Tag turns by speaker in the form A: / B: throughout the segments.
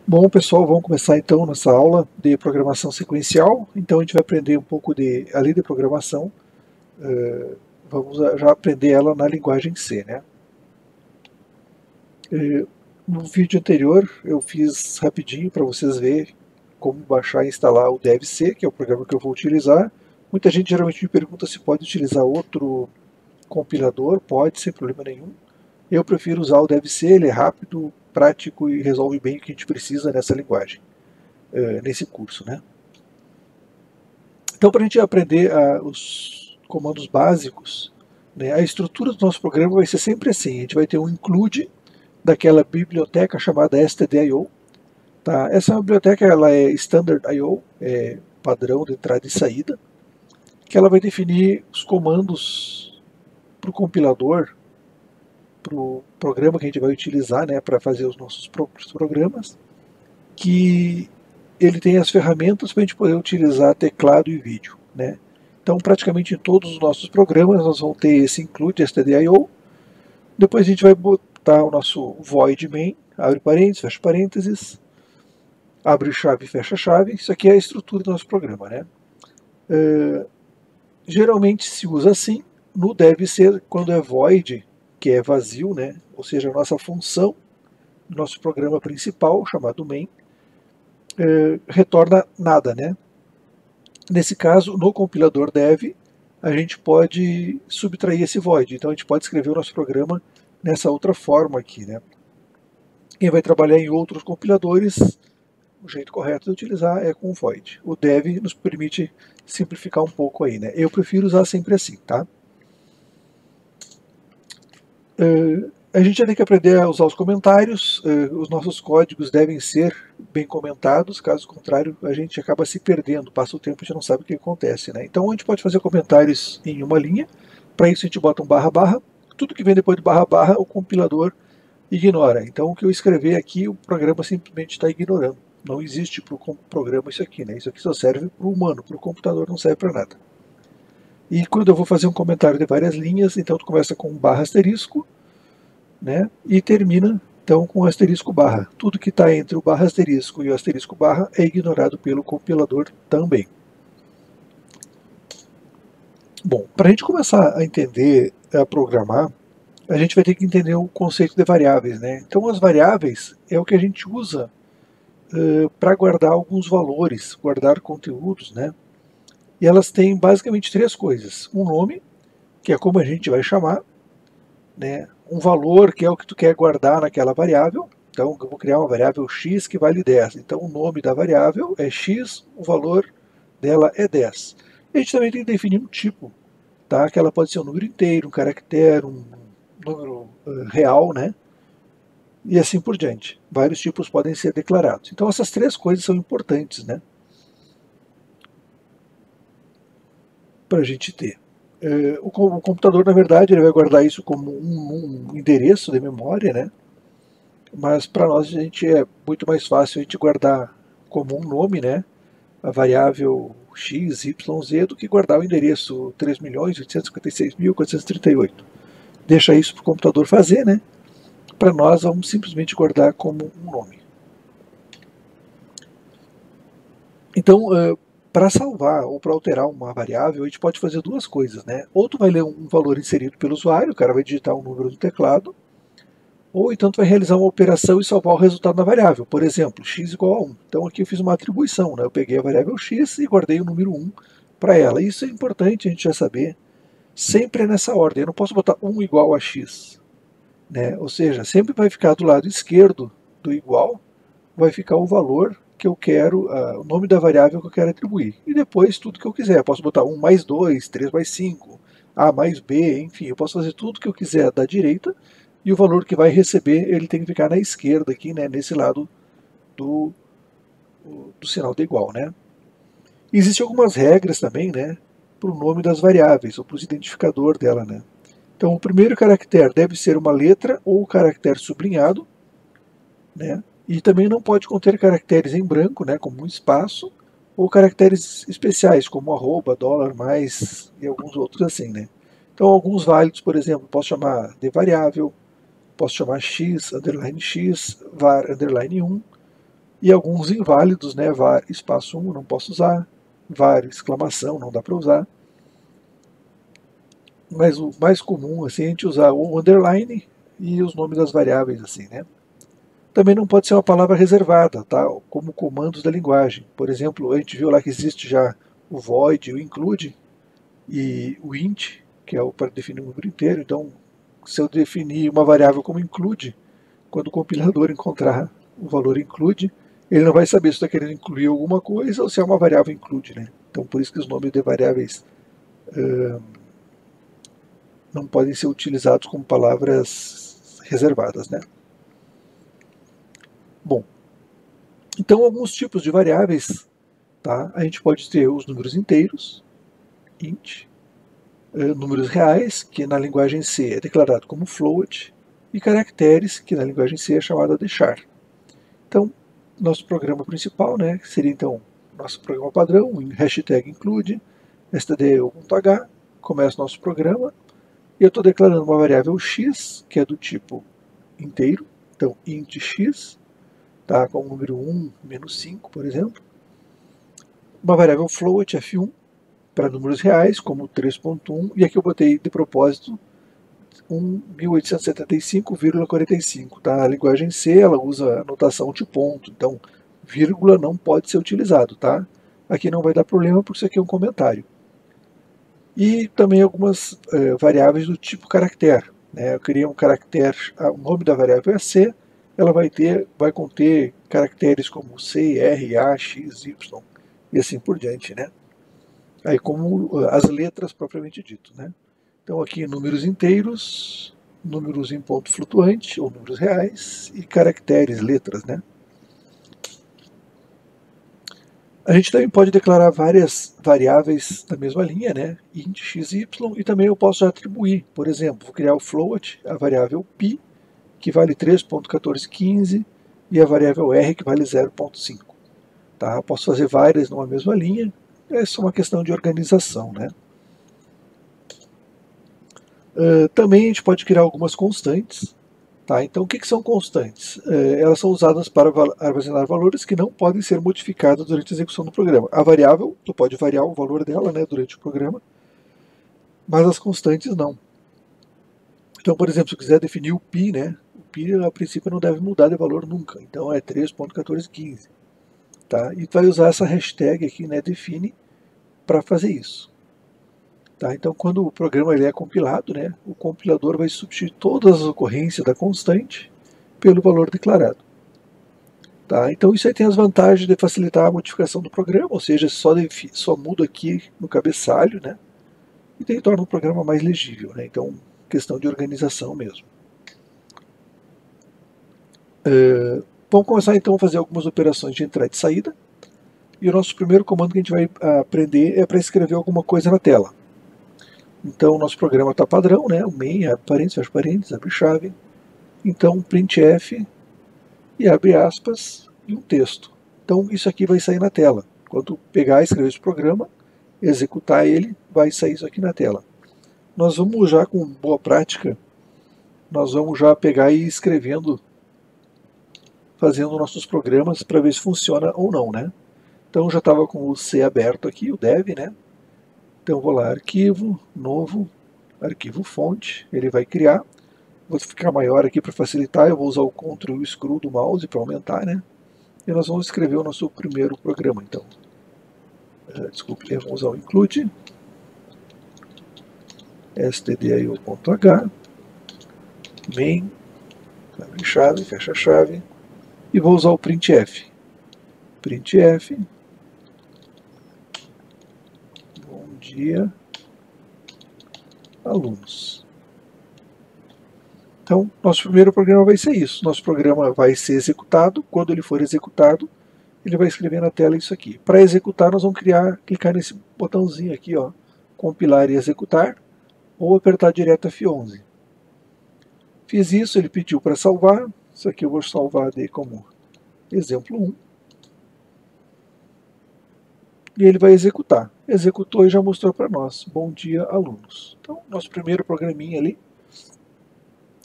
A: Bom, pessoal, vamos começar então nossa aula de programação sequencial. Então a gente vai aprender um pouco de, além de programação, vamos já aprender ela na linguagem C, né? No vídeo anterior eu fiz rapidinho para vocês verem como baixar e instalar o DevC, que é o programa que eu vou utilizar. Muita gente geralmente me pergunta se pode utilizar outro compilador. Pode, sem problema nenhum. Eu prefiro usar o DevC, ele é rápido, prático e resolve bem o que a gente precisa nessa linguagem, nesse curso, né? Então, para a gente aprender os comandos básicos, né, a estrutura do nosso programa vai ser sempre assim. A gente vai ter um include daquela biblioteca chamada stdio. Tá? Essa biblioteca ela é standard IO, é padrão de entrada e saída, que ela vai definir os comandos para o compilador, para o programa que a gente vai utilizar, né, para fazer os nossos próprios programas, que ele tem as ferramentas para a gente poder utilizar teclado e vídeo, né? Então, praticamente em todos os nossos programas nós vamos ter esse include stdio. Depois a gente vai botar o nosso void main, abre parênteses, fecha parênteses, abre chave, fecha chave. Isso aqui é a estrutura do nosso programa, né? Geralmente se usa assim. No DevC, quando é void, que é vazio, né? Ou seja, a nossa função do nosso programa principal, chamado main, retorna nada, né? Nesse caso, no compilador dev, a gente pode subtrair esse void. Então a gente pode escrever o nosso programa nessa outra forma aqui, né? Quem vai trabalhar em outros compiladores, o jeito correto de utilizar é com o void. O dev nos permite simplificar um pouco aí, né? Eu prefiro usar sempre assim, tá? A gente já tem que aprender a usar os comentários. Os nossos códigos devem ser bem comentados, caso contrário a gente acaba se perdendo, passa o tempo e a gente não sabe o que acontece, né? Então a gente pode fazer comentários em uma linha. Para isso a gente bota um barra barra. Tudo que vem depois do barra barra o compilador ignora. Então o que eu escrever aqui o programa simplesmente está ignorando. Não existe para o programa isso aqui, né? Isso aqui só serve para o humano, para o computador não serve para nada. E quando eu vou fazer um comentário de várias linhas, então tu começa com barra asterisco, né, e termina então com asterisco barra. Tudo que está entre o barra asterisco e o asterisco barra é ignorado pelo compilador também. Bom, para a gente começar a entender, a programar, a gente vai ter que entender o conceito de variáveis, né? Então as variáveis é o que a gente usa para guardar alguns valores, guardar conteúdos, né? E elas têm basicamente três coisas. Um nome, que é como a gente vai chamar, né? Um valor, que é o que tu quer guardar naquela variável. Então, eu vou criar uma variável x que vale 10. Então, o nome da variável é x, o valor dela é 10. E a gente também tem que definir um tipo, tá? Que ela pode ser um número inteiro, um caractere, um número real, né? E assim por diante. Vários tipos podem ser declarados. Então, essas três coisas são importantes, né? Para a gente ter. O computador, na verdade, ele vai guardar isso como um endereço de memória, né? Mas para nós a gente é muito mais fácil a gente guardar como um nome, né? A variável x, y, z, do que guardar o endereço 3.856.438. Deixa isso para o computador fazer, né? Para nós vamos simplesmente guardar como um nome. Então, para salvar ou para alterar uma variável, a gente pode fazer duas coisas, né? Ou tu vai ler um valor inserido pelo usuário, o cara vai digitar um número no teclado, ou então tu vai realizar uma operação e salvar o resultado da variável. Por exemplo, x igual a 1. Então aqui eu fiz uma atribuição, né? Eu peguei a variável x e guardei o número 1 para ela. Isso é importante a gente já saber. Sempre é nessa ordem. Eu não posso botar 1 igual a x, né? Ou seja, sempre vai ficar do lado esquerdo do igual, vai ficar o valor que eu quero, o nome da variável que eu quero atribuir. E depois tudo que eu quiser. Eu posso botar 1 mais 2, 3 mais 5, A mais B, enfim. Eu posso fazer tudo que eu quiser da direita e o valor que vai receber ele tem que ficar na esquerda aqui, né, nesse lado do sinal de igual, né. Existem algumas regras também, né, para o nome das variáveis, ou para o identificador dela, né. Então o primeiro caractere deve ser uma letra ou caractere sublinhado, né, e também não pode conter caracteres em branco, né, como um espaço, ou caracteres especiais, como arroba, dólar, mais e alguns outros assim, né. Então alguns válidos, por exemplo, posso chamar de variável, posso chamar x, underline x, var, underline 1, e alguns inválidos, né, var espaço 1 não posso usar, var exclamação não dá para usar, mas o mais comum assim, é a gente usar o underline e os nomes das variáveis assim, né. Também não pode ser uma palavra reservada, tá? Como comandos da linguagem. Por exemplo, a gente viu lá que existe já o void, o include e o int, que é o para definir um número inteiro. Então, se eu definir uma variável como include, quando o compilador encontrar o valor include, ele não vai saber se está querendo incluir alguma coisa ou se é uma variável include, né? Então, por isso que os nomes de variáveis não podem ser utilizados como palavras reservadas, né? Bom, então alguns tipos de variáveis, tá? A gente pode ter os números inteiros, int, números reais, que na linguagem C é declarado como float, e caracteres, que na linguagem C é chamado de char. Então, nosso programa principal, né, seria então nosso programa padrão, hashtag include, stdio.h, começa o nosso programa, e eu estou declarando uma variável x, que é do tipo inteiro, então int x, tá, com o número 1 menos 5, por exemplo. Uma variável float, f1, para números reais, como 3.1, e aqui eu botei de propósito 1875,45, tá? A linguagem C, ela usa a notação de ponto, então vírgula não pode ser utilizado, tá? Aqui não vai dar problema porque isso aqui é um comentário. E também algumas variáveis do tipo caractere, né? Eu criei um caractere, o nome da variável é C, ela vai conter caracteres como C, R, A, X, Y e assim por diante, né? Aí como as letras propriamente dito, né? Então aqui números inteiros, números em ponto flutuante, ou números reais, e caracteres, letras, né? A gente também pode declarar várias variáveis da mesma linha, né? Int, x, y, e também eu posso atribuir, por exemplo, vou criar o float, a variável pi, que vale 3.1415, e a variável r, que vale 0.5. Tá? Eu posso fazer várias numa mesma linha, é só uma questão de organização, né? Também a gente pode criar algumas constantes. Tá? Então, o que são constantes? Elas são usadas para armazenar valores que não podem ser modificados durante a execução do programa. A variável, tu pode variar o valor dela, né, durante o programa, mas as constantes não. Então, por exemplo, se eu quiser definir o pi, né, o pi a princípio não deve mudar de valor nunca, então é 3.1415. Tá? E tu vai usar essa hashtag aqui, né, define, para fazer isso. Tá? Então, quando o programa ele é compilado, né, o compilador vai substituir todas as ocorrências da constante pelo valor declarado. Tá? Então, isso aí tem as vantagens de facilitar a modificação do programa, ou seja, só mudo aqui no cabeçalho, né, e daí torna o programa mais legível. Né? Então, questão de organização mesmo. Vamos começar então a fazer algumas operações de entrada e saída. E o nosso primeiro comando que a gente vai aprender é para escrever alguma coisa na tela. Então, o nosso programa está padrão, né? O main, abre parênteses, fecha parênteses, abre chave. Então, printf e abre aspas e um texto. Então, isso aqui vai sair na tela. Quando pegar e escrever esse programa, executar ele, vai sair isso aqui na tela. Nós vamos já, com boa prática, nós vamos já pegar e ir escrevendo, fazendo nossos programas para ver se funciona ou não, né? Então, já estava com o C aberto aqui, o dev, né? Então, vou lá, arquivo, novo, arquivo fonte, ele vai criar. Vou ficar maior aqui para facilitar, eu vou usar o Ctrl e o Scroll do mouse para aumentar, né? E nós vamos escrever o nosso primeiro programa, então. Desculpe, vamos usar o include, stdio.h, main, abre chave, fecha chave, e vou usar o printf. Printf, bom dia, alunos. Então, nosso primeiro programa vai ser isso. Nosso programa vai ser executado. Quando ele for executado, ele vai escrever na tela isso aqui. Para executar, nós vamos clicar nesse botãozinho aqui, ó, compilar e executar, ou apertar direto F11. Fiz isso, ele pediu para salvar. Isso aqui eu vou salvar de como exemplo 1. E ele vai executar. Executou e já mostrou para nós. Bom dia, alunos. Então, nosso primeiro programinha ali,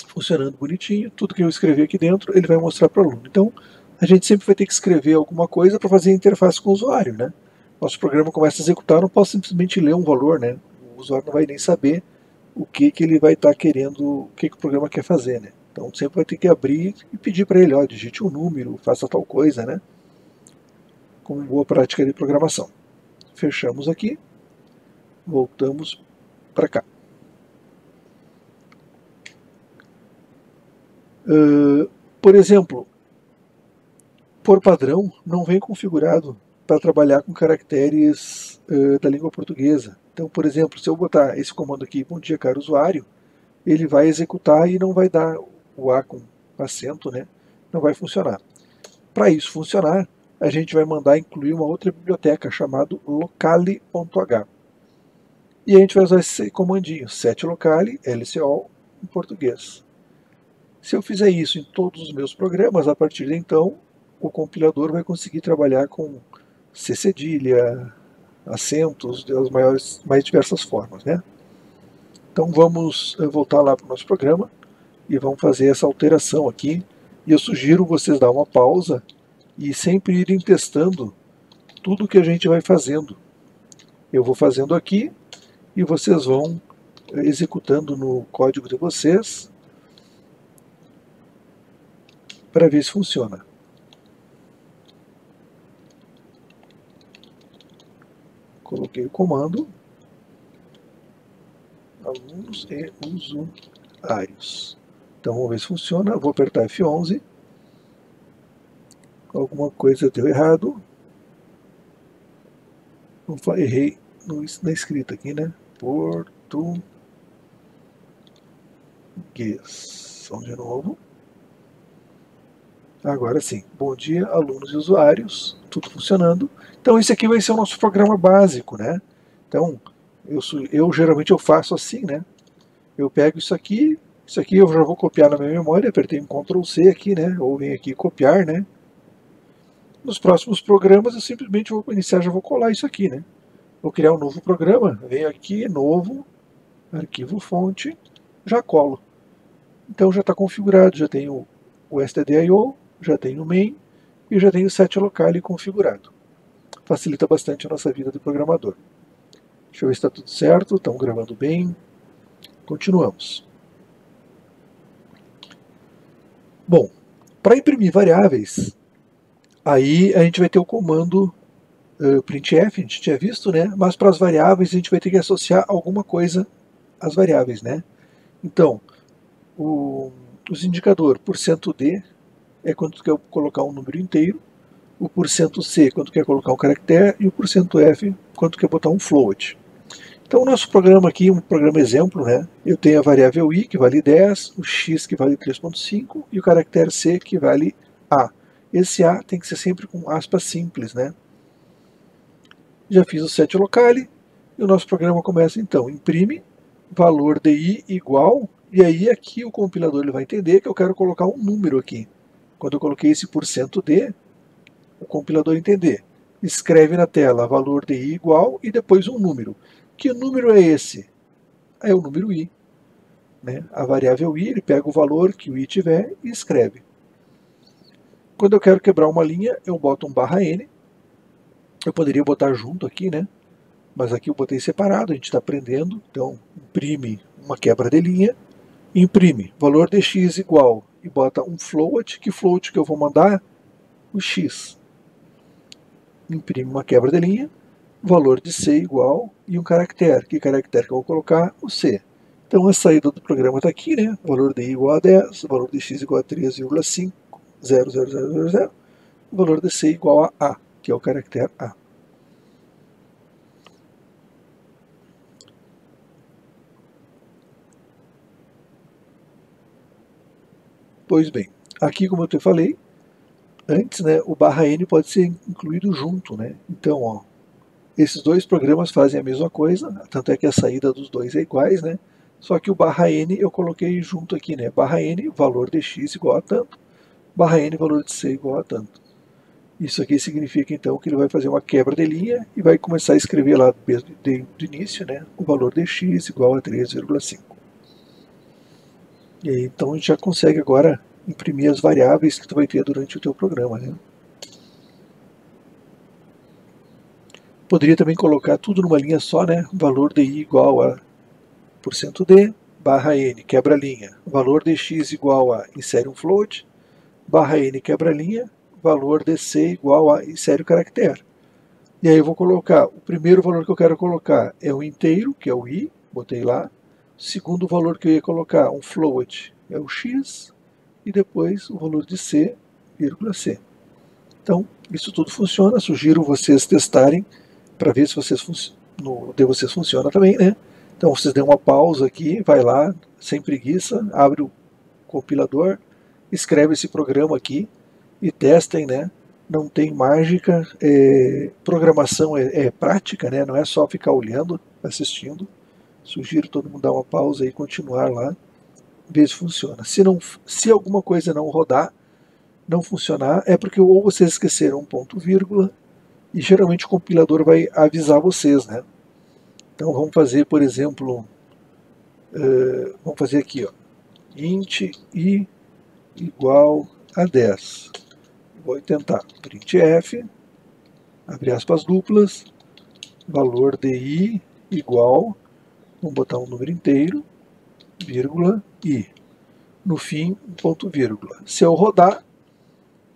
A: funcionando bonitinho. Tudo que eu escrevi aqui dentro, ele vai mostrar para o aluno. Então, a gente sempre vai ter que escrever alguma coisa para fazer a interface com o usuário, né? Nosso programa começa a executar, eu não posso simplesmente ler um valor, né? O usuário não vai nem saber o que ele vai estar querendo, o que o programa quer fazer, né? Então sempre vai ter que abrir e pedir para ele, ó, digite um número, faça tal coisa, né? Como boa prática de programação. Fechamos aqui, voltamos para cá. Por exemplo, por padrão, não vem configurado para trabalhar com caracteres da língua portuguesa. Então, por exemplo, se eu botar esse comando aqui, bom dia, caro usuário, ele vai executar e não vai dar o A com acento, né? Não vai funcionar. Para isso funcionar, a gente vai mandar incluir uma outra biblioteca chamada locale.h. E a gente vai usar esse comandinho, setlocale, lcall, em português. Se eu fizer isso em todos os meus programas, a partir de então, o compilador vai conseguir trabalhar com C cedilha, acentos, das mais diversas formas, né? Então vamos voltar lá para o nosso programa e vamos fazer essa alteração aqui. E eu sugiro vocês dar uma pausa e sempre irem testando tudo que a gente vai fazendo. Eu vou fazendo aqui e vocês vão executando no código de vocês para ver se funciona. Coloquei o comando alunos e usuários. Então vamos ver se funciona. Vou apertar F11. Alguma coisa deu errado. Errei na escrita aqui, né? Português. Vamos de novo. Agora sim. Bom dia, alunos e usuários. Tudo funcionando. Então esse aqui vai ser o nosso programa básico, né? Então eu geralmente eu faço assim, né? Eu pego isso aqui eu já vou copiar na minha memória, apertei um Ctrl C aqui, né? Ou venho aqui copiar, né? Nos próximos programas eu simplesmente vou iniciar, já vou colar isso aqui, né? Vou criar um novo programa, venho aqui, novo, arquivo fonte, já colo. Então já está configurado, já tenho o stdio, já tenho o main e já tenho o setlocale configurado. Facilita bastante a nossa vida de programador. Deixa eu ver se está tudo certo, estão gravando bem. Continuamos. Bom, para imprimir variáveis, aí a gente vai ter o comando printf, a gente tinha visto, né? Mas para as variáveis a gente vai ter que associar alguma coisa às variáveis, né? Então, os indicadores %d é quando tu quer colocar um número inteiro, o %c quando tu quer colocar um caractere e o %f quando tu quer botar um float. Então o nosso programa aqui, um programa exemplo, né? Eu tenho a variável i que vale 10, o x que vale 3.5 e o caractere c que vale a. Esse a tem que ser sempre com aspas simples, né? Já fiz o setlocale e o nosso programa começa então, imprime valor de i igual, e aí aqui o compilador ele vai entender que eu quero colocar um número aqui. Quando eu coloquei esse %d, o compilador entender. Escreve na tela valor de i igual e depois um número. Que número é esse? É o número i. Né? A variável i, ele pega o valor que o i tiver e escreve. Quando eu quero quebrar uma linha, eu boto um /n. Eu poderia botar junto aqui, né? Mas aqui eu botei separado, a gente está aprendendo. Então, imprime uma quebra de linha. Imprime valor de x igual e bota um float. Que float que eu vou mandar? O x. Imprime uma quebra de linha. Valor de c igual e um caractere. Que caractere que eu vou colocar? O c. Então a saída do programa está aqui, né? Valor de i igual a 10, valor de x igual a 3,5, 0,0000, valor de c igual a que é o caractere a. Pois bem, aqui como eu te falei antes, né, o /n pode ser incluído junto, né? Então, ó, esses dois programas fazem a mesma coisa, tanto é que a saída dos dois é iguais, né? Só que o /n eu coloquei junto aqui, né? /n, valor de x igual a tanto, /n, valor de c igual a tanto. Isso aqui significa então que ele vai fazer uma quebra de linha e vai começar a escrever lá desde o início, né? O valor de x igual a 3,5. E aí, então a gente já consegue agora imprimir as variáveis que tu vai ter durante o teu programa, né? Poderia também colocar tudo numa linha só, né? Valor de i igual a %d barra n, quebra-linha. Valor de x igual a insere um float, barra n quebra-linha, valor de c igual a insere o caractere. E aí eu vou colocar, o primeiro valor que eu quero colocar é o inteiro, que é o i, botei lá. O segundo valor que eu ia colocar, um float, é o x. E depois o valor de c, vírgula c. Então, isso tudo funciona. Sugiro vocês testarem para ver se no de vocês funciona também, né? Então, vocês dêem uma pausa aqui, vai lá, sem preguiça, abre o compilador, escreve esse programa aqui e testem, né? Não tem mágica, programação é prática, né? Não é só ficar olhando, assistindo. Sugiro todo mundo dar uma pausa e continuar lá, ver se funciona. Se alguma coisa não rodar, não funcionar, é porque ou vocês esqueceram um ponto vírgula, e geralmente o compilador vai avisar vocês, né? Então vamos fazer, por exemplo, vamos fazer aqui, ó, int i igual a 10. Vou tentar printf, abre aspas duplas, valor de i igual, vamos botar um número inteiro, vírgula, i. No fim, um ponto vírgula. Se eu rodar,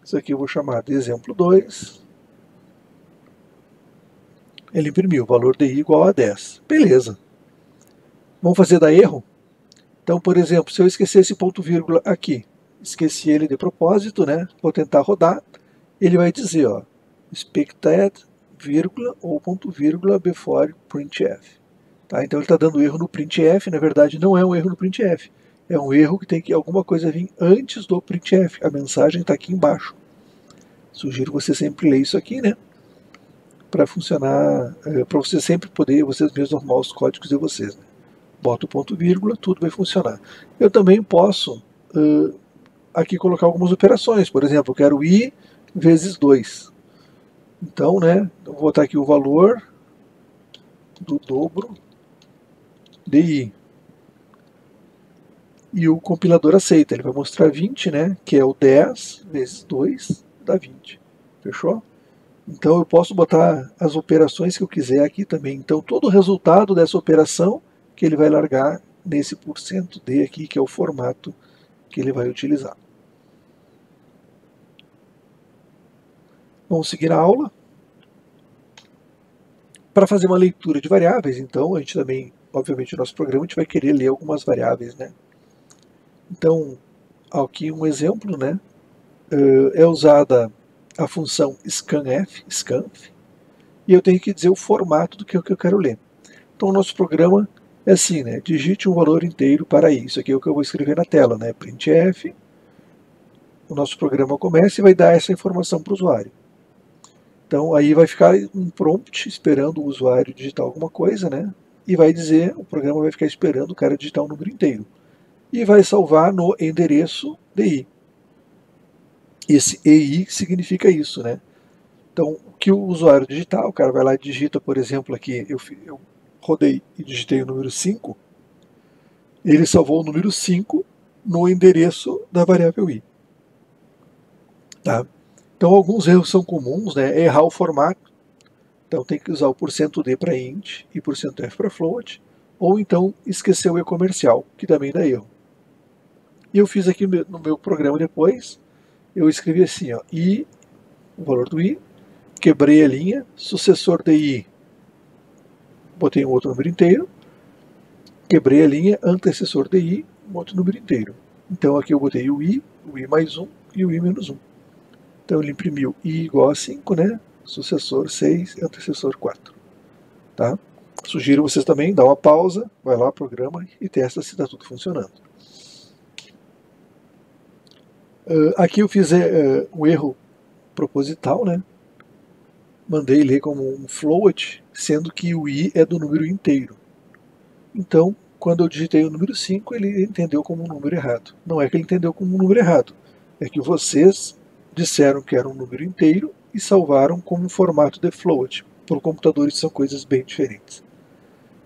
A: isso aqui eu vou chamar de exemplo 2, ele imprimiu o valor de i igual a 10. Beleza. Vamos fazer dar erro? Então, por exemplo, se eu esquecer esse ponto vírgula aqui, esqueci ele de propósito, né? Vou tentar rodar, ele vai dizer, ó, expected, vírgula, ou ponto vírgula before printf. Tá? Então ele está dando erro no printf, na verdade não é um erro no printf, é um erro que tem que alguma coisa vir antes do printf, a mensagem está aqui embaixo. Sugiro você sempre ler isso aqui, né? Para funcionar, para você sempre poder, vocês mesmos arrumar os códigos de vocês, né? Bota o ponto vírgula, tudo vai funcionar. Eu também posso aqui colocar algumas operações, por exemplo, eu quero i vezes 2. Então, né, eu vou botar aqui o valor do dobro de i. E o compilador aceita, ele vai mostrar 20, né, que é o 10 vezes 2 dá 20. Fechou? Então eu posso botar as operações que eu quiser aqui também. Então todo o resultado dessa operação que ele vai largar nesse %d aqui, que é o formato que ele vai utilizar. Vamos seguir a aula. Para fazer uma leitura de variáveis, então, a gente também, obviamente, no nosso programa, a gente vai querer ler algumas variáveis, né? Então, aqui um exemplo, né? É usada a função scanf, e eu tenho que dizer o formato do que eu quero ler. Então, o nosso programa é assim, né? Digite um valor inteiro para i. Isso aqui é o que eu vou escrever na tela, né? Printf. O nosso programa começa e vai dar essa informação para o usuário. Então aí vai ficar um prompt esperando o usuário digitar alguma coisa, né? E vai dizer, o programa vai ficar esperando o cara digitar um número inteiro. E vai salvar no endereço DI. Esse EI significa isso, né? Então, o que o usuário digitar, o cara vai lá e digita, por exemplo, aqui, eu rodei e digitei o número 5, ele salvou o número 5 no endereço da variável i. Tá? Então, alguns erros são comuns, né? Errar o formato. Então, tem que usar o %d para int e %f para float. Ou então, esquecer o e-comercial, que também dá erro. E eu fiz aqui no meu programa depois, eu escrevi assim, ó, i, o valor do i, quebrei a linha, sucessor de i, botei um outro número inteiro, quebrei a linha, antecessor de i, um outro número inteiro. Então, aqui eu botei o i mais 1 e o i menos 1. Então ele imprimiu i igual a 5, né? Sucessor 6 e antecessor 4. Tá? Sugiro vocês também dar uma pausa, vai lá, programa e testa se está tudo funcionando. Aqui eu fiz um erro proposital, né? Mandei ler como um float, sendo que o i é do número inteiro. Então, quando eu digitei o número 5, ele entendeu como um número errado. Não é que ele entendeu como um número errado, é que vocês disseram que era um número inteiro e salvaram como um formato de float. Para o computador isso são coisas bem diferentes.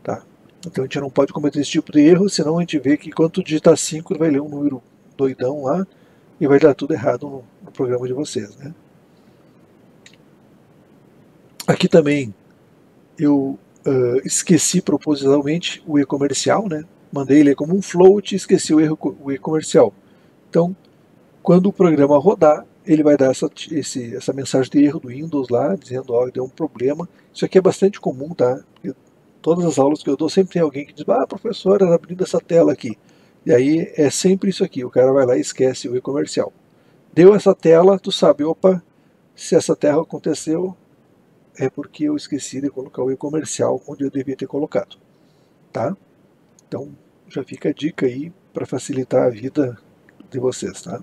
A: Tá? Então a gente não pode cometer esse tipo de erro, senão a gente vê que quando digitar 5 ele vai ler um número doidão lá, e vai dar tudo errado no programa de vocês, né? Aqui também eu esqueci propositalmente o e-comercial, né? Mandei ele como um float e esqueci o e-comercial. Então, quando o programa rodar, ele vai dar essa mensagem de erro do Windows lá, dizendo, ó, deu um problema. Isso aqui é bastante comum, tá? Porque todas as aulas que eu dou sempre tem alguém que diz, ah, professora, tá abrindo essa tela aqui. E aí é sempre isso aqui, o cara vai lá e esquece o e-comercial. Deu essa tela, tu sabe, opa, se essa tela aconteceu, é porque eu esqueci de colocar o e-comercial onde eu devia ter colocado, tá? Então, já fica a dica aí para facilitar a vida de vocês, tá?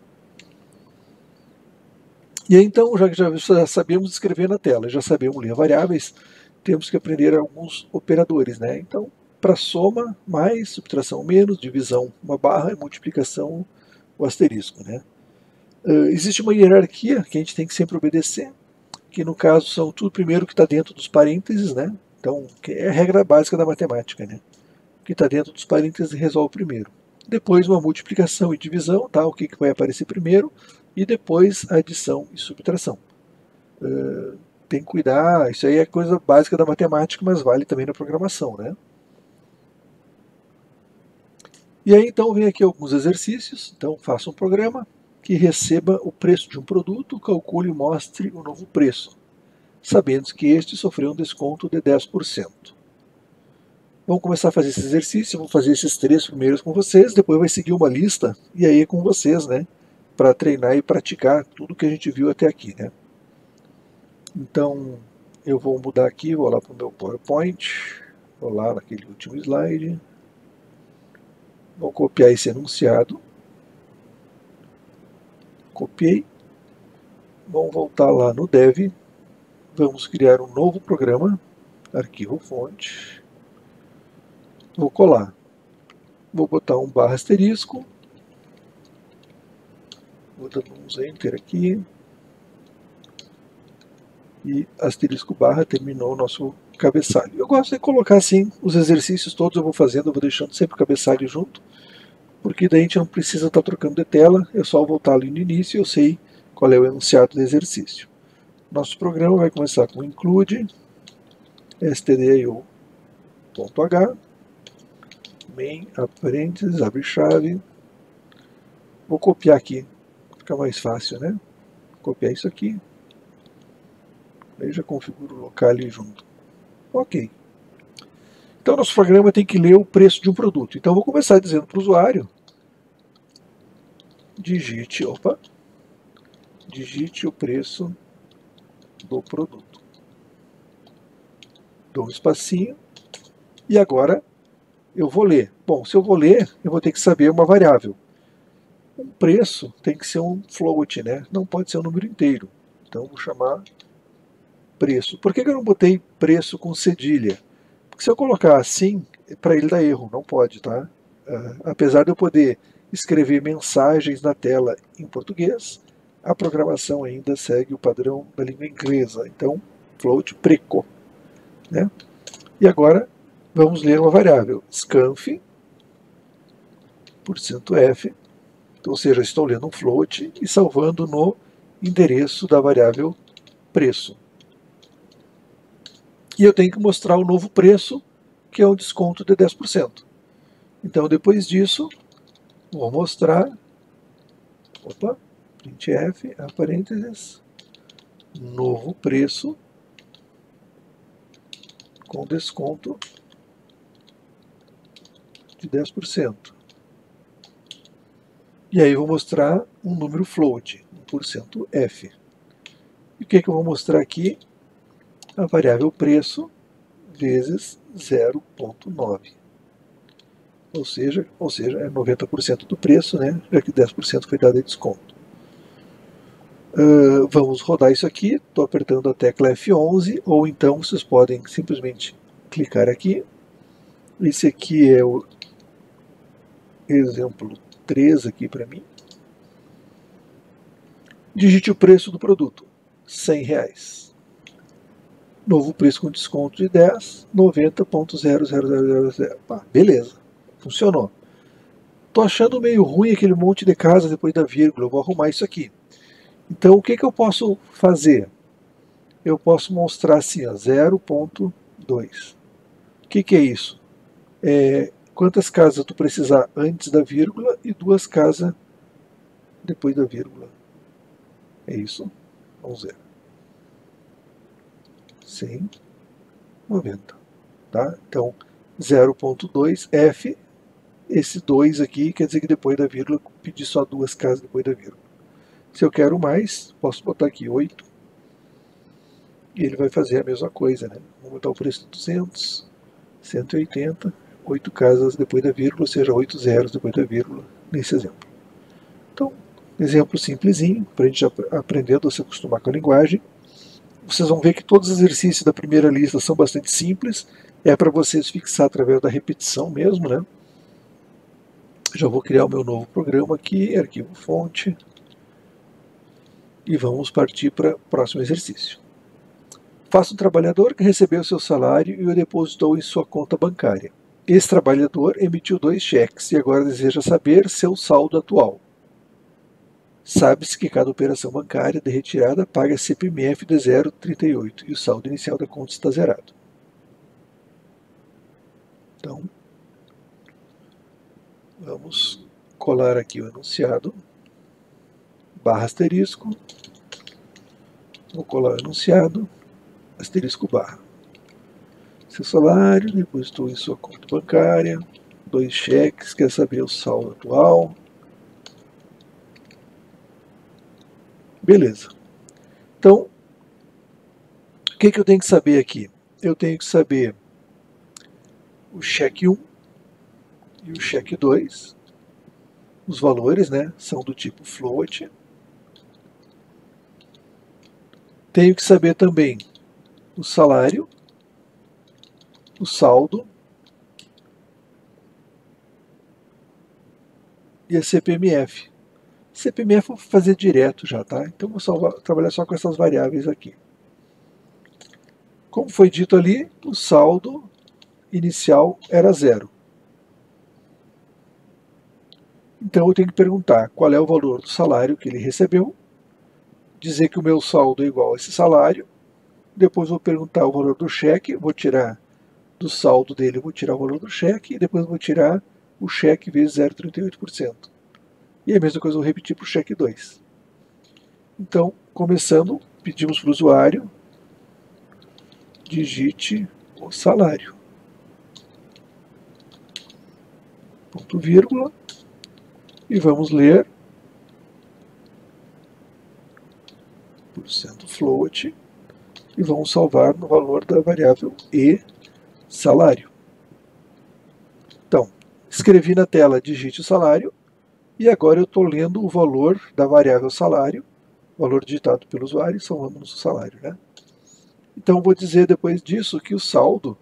A: E aí, então, já que já sabemos escrever na tela, já sabemos ler variáveis, temos que aprender alguns operadores, né? Então, para soma, mais, subtração, menos, divisão, uma barra, e multiplicação, o asterisco, né? Existe uma hierarquia que a gente tem que sempre obedecer, que no caso são tudo primeiro que está dentro dos parênteses, né? Então, que é a regra básica da matemática, né? O que está dentro dos parênteses resolve primeiro. Depois uma multiplicação e divisão, tá? O que vai aparecer primeiro, e depois adição e subtração. Tem que cuidar, isso aí é coisa básica da matemática, mas vale também na programação, né? E aí então vem aqui alguns exercícios. Então faça um programa que receba o preço de um produto, calcule e mostre o novo preço, sabendo que este sofreu um desconto de 10%. Vamos começar a fazer esse exercício, vou fazer esses 3 primeiros com vocês, depois vai seguir uma lista, e aí é com vocês, né? Para treinar e praticar tudo que a gente viu até aqui, né? Então, eu vou mudar aqui, vou lá para o meu PowerPoint, vou lá naquele último slide, vou copiar esse enunciado, copiei, vamos voltar lá no Dev, vamos criar um novo programa, arquivo fonte, vou colar, vou botar um barra asterisco, vou dar uns enter aqui, e asterisco barra terminou o nosso cabeçalho. Eu gosto de colocar assim, os exercícios todos eu vou fazendo, eu vou deixando sempre o cabeçalho junto, porque daí a gente não precisa estar trocando de tela, é só voltar ali no início e eu sei qual é o enunciado do exercício. Nosso programa vai começar com include stdio.h main parênteses, abre chave. Vou copiar aqui, fica mais fácil, né? Copiar isso aqui. Aí já configuro o local ali junto. Ok. Então nosso programa tem que ler o preço de um produto. Então vou começar dizendo para o usuário, digite o preço do produto. Dou um espacinho e agora eu vou ler. Bom, se eu vou ler, eu vou ter que saber uma variável. Um preço tem que ser um float, né? Não pode ser um número inteiro. Então vou chamar preço. Por que eu não botei preço com cedilha? Porque se eu colocar assim, para ele dar erro, não pode, tá? Apesar de eu poder escrever mensagens na tela em português, a programação ainda segue o padrão da língua inglesa. Então, float preco, né? E agora vamos ler uma variável, scanf, %f, ou seja, estou lendo um float e salvando no endereço da variável preço. E eu tenho que mostrar o novo preço, que é um desconto de 10%. Então, depois disso, vou mostrar, printf, parênteses, novo preço com desconto de 10%. E aí vou mostrar um número float, 1%f. E o que eu vou mostrar aqui? A variável preço vezes 0,9. Ou seja, é 90% do preço, né? Já que 10% foi dado de desconto. Vamos rodar isso aqui, estou apertando a tecla F11, ou então vocês podem simplesmente clicar aqui. Esse aqui é o exemplo 3 aqui para mim. Digite o preço do produto, R$100. Novo preço com desconto de 10, 90,00000. Beleza, funcionou. Tô achando meio ruim aquele monte de casa depois da vírgula, eu vou arrumar isso aqui. Então, o que eu posso fazer? Eu posso mostrar assim, 0,2. O que é isso? Quantas casas tu precisar antes da vírgula e 2 casas depois da vírgula. É isso? Vamos ver. 190. Tá? Então, 0,2 F, esse 2 aqui quer dizer que depois da vírgula pedir só 2 casas depois da vírgula. Se eu quero mais, posso botar aqui 8 e ele vai fazer a mesma coisa, né? Vamos botar o preço de 200, 180, 8 casas depois da vírgula, ou seja, 8 zeros depois da vírgula, nesse exemplo. Então, exemplo simplesinho, para a gente aprender a se acostumar com a linguagem. Vocês vão ver que todos os exercícios da primeira lista são bastante simples, é para vocês fixar através da repetição mesmo, né? Já vou criar o meu novo programa aqui, arquivo fonte, e vamos partir para o próximo exercício. Faça um trabalhador que recebeu seu salário e o depositou em sua conta bancária. Esse trabalhador emitiu 2 cheques e agora deseja saber seu saldo atual. Sabe-se que cada operação bancária de retirada paga CPMF de 0,38 e o saldo inicial da conta está zerado. Então, vamos colar aqui o enunciado, barra asterisco, vou colar o enunciado, asterisco barra. Seu salário depositou em sua conta bancária, 2 cheques, quer saber o saldo atual. Beleza. Então, o que eu tenho que saber aqui? Eu tenho que saber o cheque 1 e o cheque 2. Os valores, né, são do tipo float. Tenho que saber também o salário, o saldo e a CPMF. CPMF eu vou fazer direto já, tá? Então vou trabalhar só com essas variáveis aqui. Como foi dito ali, o saldo inicial era 0. Então eu tenho que perguntar qual é o valor do salário que ele recebeu, dizer que o meu saldo é igual a esse salário, depois vou perguntar o valor do cheque, vou tirar do saldo dele, vou tirar o valor do cheque, e depois vou tirar o cheque vezes 0,38%. E a mesma coisa eu vou repetir para o cheque 2. Então, começando, pedimos para o usuário, digite o salário. Ponto vírgula, e vamos ler % float, e vamos salvar no valor da variável e salário. Então, escrevi na tela digite o salário, e agora eu estou lendo o valor da variável salário, valor digitado pelo usuário, e salvamos o salário, né? Então, vou dizer depois disso que o saldo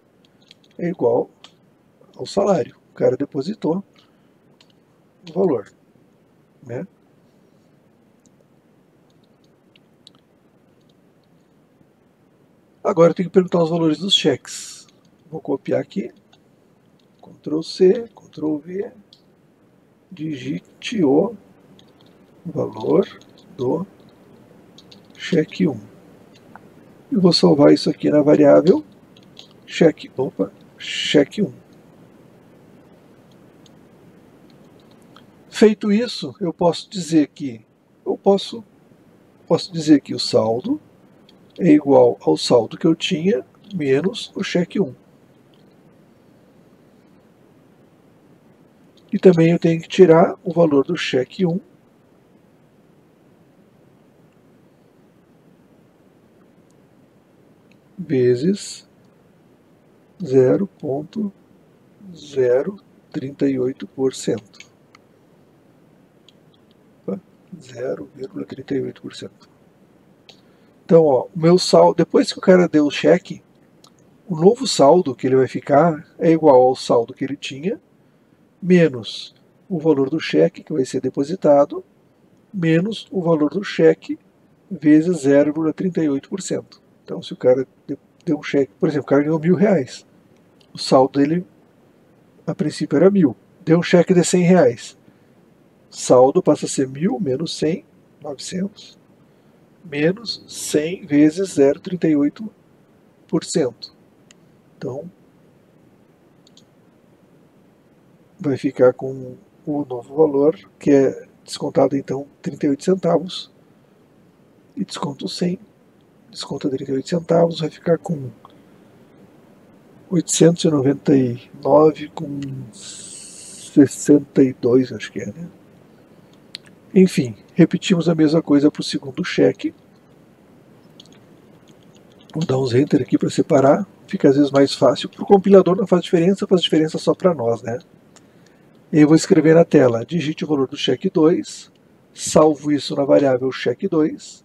A: é igual ao salário. O cara depositou o valor, né? Agora eu tenho que perguntar os valores dos cheques. Vou copiar aqui, Ctrl C, Ctrl V, digite o valor do cheque 1. E vou salvar isso aqui na variável cheque 1. Feito isso, eu posso dizer que o saldo é igual ao saldo que eu tinha menos o cheque 1. E também eu tenho que tirar o valor do cheque 1 vezes 0,038%. 0,38%. Então, ó, o meu saldo, depois que o cara deu o cheque, o novo saldo que ele vai ficar é igual ao saldo que ele tinha, menos o valor do cheque que vai ser depositado, menos o valor do cheque vezes 0,38%. Então, se o cara deu um cheque, por exemplo, o cara ganhou R$1.000, o saldo dele a princípio era 1.000. deu um cheque de R$100. Saldo passa a ser 1.000 menos 100, 900, menos 100 vezes 0,38%. Então, vai ficar com o novo valor, que é descontado então 38 centavos, e desconto 100, desconta 38 centavos, vai ficar com 899 com 62, acho que é, né? Enfim, repetimos a mesma coisa para o segundo cheque. Vou dar uns enter aqui para separar, fica às vezes mais fácil. Para o compilador não faz diferença só para nós, né? E eu vou escrever na tela, digite o valor do cheque 2, salvo isso na variável cheque 2,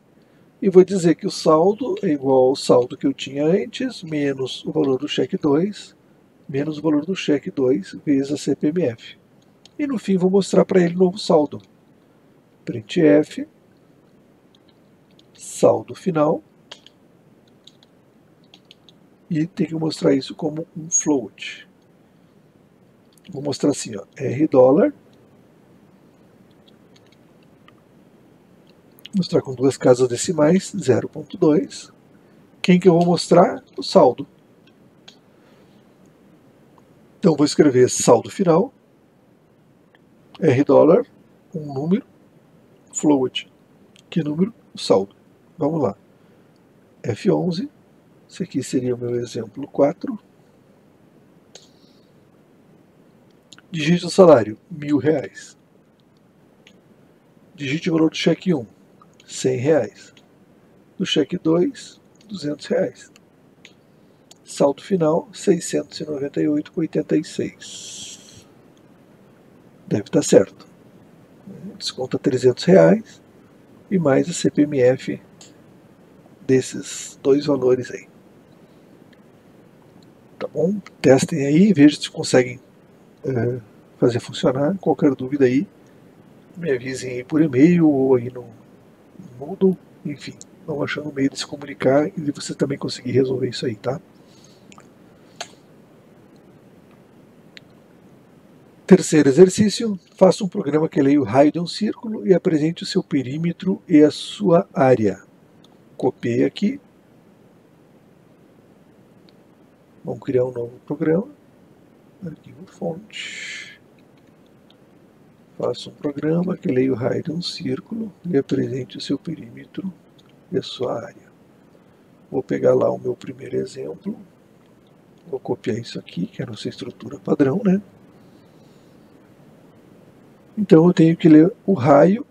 A: e vou dizer que o saldo é igual ao saldo que eu tinha antes, menos o valor do cheque 2, menos o valor do cheque 2, vezes a CPMF. E no fim vou mostrar para ele o novo saldo. Printf, saldo final, e tem que mostrar isso como um float. Vou mostrar assim, ó, $, mostrar com duas casas decimais, 0,2. Quem que eu vou mostrar? O saldo. Então vou escrever saldo final, $, um número, float, que número? O saldo. Vamos lá. F11, esse aqui seria o meu exemplo 4. Digite o salário, R$1.000. Digite o valor do cheque 1, R$100. Do cheque 2, R$200. Saldo final, 698,86. Deve estar certo. Desconta R$300 e mais a CPMF desses dois valores aí. Tá bom? Testem aí, vejam se conseguem fazer funcionar. Qualquer dúvida aí, me avisem aí por e-mail ou aí no Moodle, enfim, vão achando um meio de se comunicar e de você também conseguir resolver isso aí, tá? Terceiro exercício, faça um programa que leia o raio de um círculo e apresente o seu perímetro e a sua área. Copiei aqui. Vamos criar um novo programa. Arquivo fonte. Faça um programa que leia o raio de um círculo e apresente o seu perímetro e a sua área. Vou pegar lá o meu primeiro exemplo. Vou copiar isso aqui, que é a nossa estrutura padrão, né? Então eu tenho que ler o raio,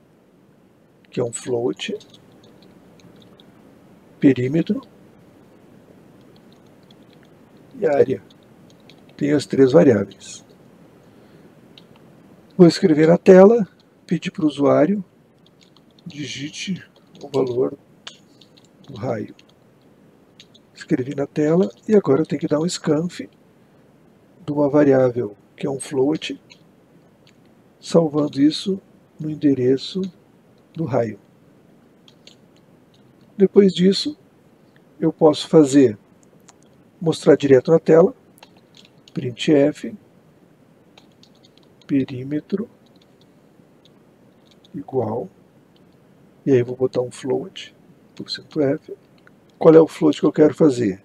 A: que é um float, perímetro e área. Tem as três variáveis. Vou escrever na tela, pedir para o usuário, digite o valor do raio. Escrevi na tela e agora eu tenho que dar um scanf de uma variável que é um float, salvando isso no endereço do raio. Depois disso, eu posso mostrar direto na tela, printf, perímetro igual, e aí vou botar um float, %f. Qual é o float que eu quero fazer?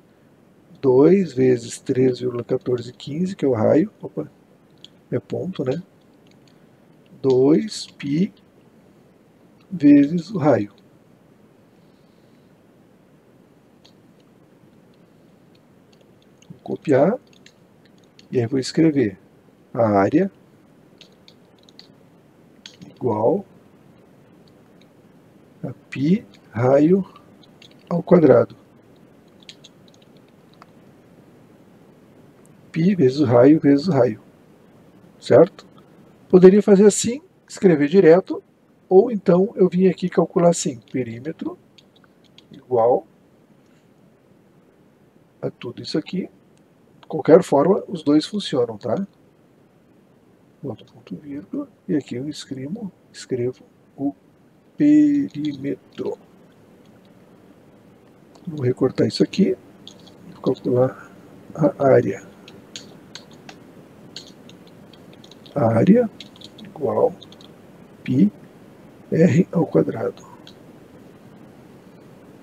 A: 2 vezes 3,1415, que é o raio, opa, é ponto, né? 2π vezes o raio. Vou copiar, e aí vou escrever a área igual a π raio ao quadrado. Π vezes o raio, certo? Poderia fazer assim, escrever direto, ou então eu vim aqui calcular assim, perímetro igual a tudo isso aqui. De qualquer forma, os dois funcionam, tá? Boto ponto vírgula, e aqui eu escrevo o perímetro. Vou recortar isso aqui, vou calcular a área. área igual πr ao quadrado.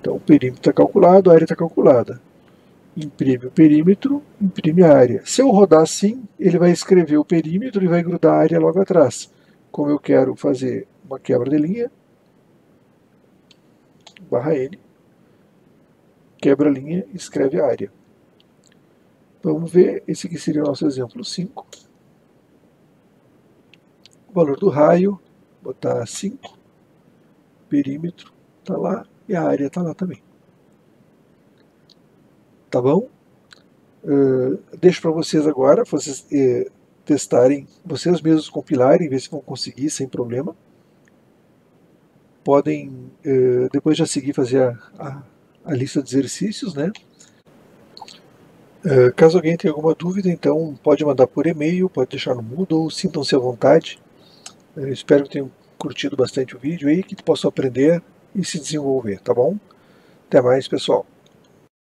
A: Então o perímetro está calculado, a área está calculada. Imprime o perímetro, imprime a área. Se eu rodar assim, ele vai escrever o perímetro e vai grudar a área logo atrás. Como eu quero fazer uma quebra de linha, barra N, quebra a linha e escreve a área. Vamos ver, esse aqui seria o nosso exemplo 5. O valor do raio, botar 5, perímetro está lá e a área está lá também. Tá bom? Deixo para vocês agora, vocês testarem, vocês mesmos compilarem, ver se vão conseguir sem problema. Podem depois já seguir fazer a lista de exercícios, né? Caso alguém tenha alguma dúvida, então pode mandar por e-mail, pode deixar no Moodle, sintam-se à vontade. Espero que tenham curtido bastante o vídeo aí, que possam aprender e se desenvolver, tá bom? Até mais, pessoal.